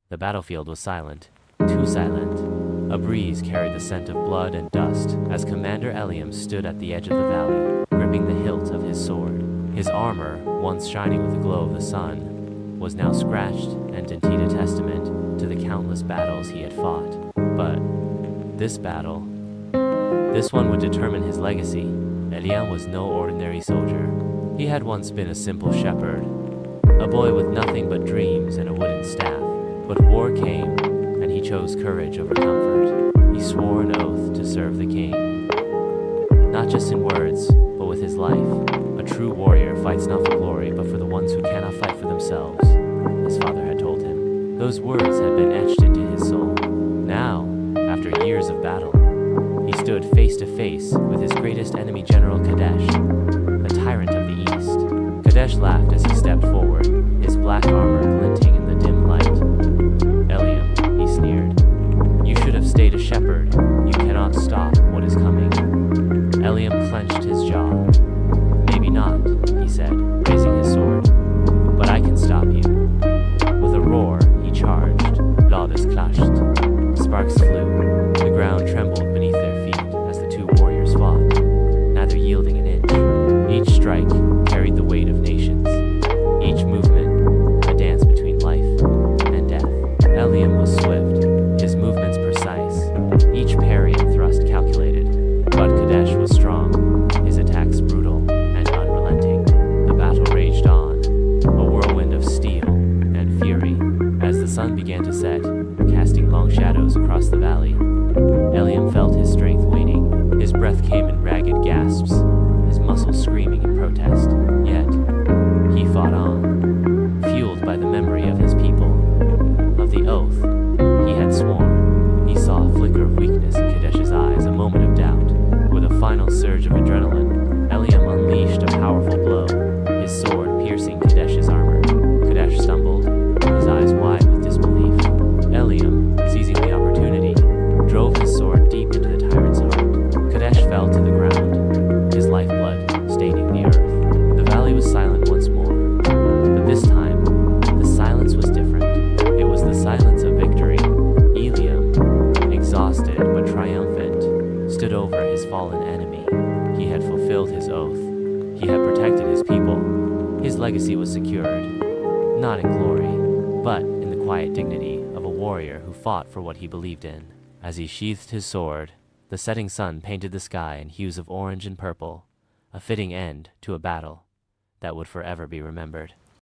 The battlefield was silent, too silent. A breeze carried the scent of blood and dust as Commander Eliam stood at the edge of the valley, gripping the hilt of his sword. His armor, once shining with the glow of the sun, was now scratched and indeed a testament to the countless battles he had fought. But this battle, this one would determine his legacy. Eliam was no ordinary soldier. He had once been a simple shepherd, a boy with nothing but dreams and a wooden staff. But war came, and he chose courage over comfort. He swore an oath to serve the king. Not just in words, but with his life. A true warrior fights not for glory, but for the ones who cannot fight for themselves, his father had told him. Those words had been etched into his soul. Now, after years of battle, he stood face to face with his greatest enemy, General Kadesh, the tyrant of the East. Kadesh laughed as he stepped forward, his black armor glinting in the dim light. Eliam, he sneered. You should have stayed a shepherd. You cannot stop what is coming. Eliam clenched his jaw. Maybe not, he said, raising his sword. But I can stop you. With a roar, he charged. Blades clashed. Sparks flew. The ground trembled beneath their feet as the two warriors fought, neither yielding an inch. Each strike carried the weight of nations. Each movement, a dance between life and death. Eliam was swift, his movements precise, each parry and thrust calculated. But Kadesh was strong, his attacks brutal and unrelenting. The battle raged on, a whirlwind of steel and fury, as the sun began to set, casting long shadows across the valley. Eliam felt his strength waning. His breath came in ragged gasps, his muscles screaming in protest. Yet, he fought on, fueled by the memory of his people, of the oath he had sworn. He saw a flicker of weakness in Kadesh's eyes, a moment of doubt. With a final surge of adrenaline, Eliam unleashed a powerful blow, his sword piercing Kadesh's armor. Kadesh stumbled, his eyes wide with disbelief. Eliam, seizing the opportunity, drove his sword deep into the tyrant's heart. Kadesh fell to the ground, his lifeblood staining the earth. The valley was silent once more, but this time, the silence was different. It was the silence of victory. Eliam, exhausted but triumphant, stood over his fallen enemy. He had fulfilled his oath. He had protected his people. His legacy was secured, not in glory, but in the quiet dignity of a warrior who fought for what he believed in. As he sheathed his sword, the setting sun painted the sky in hues of orange and purple, a fitting end to a battle that would forever be remembered.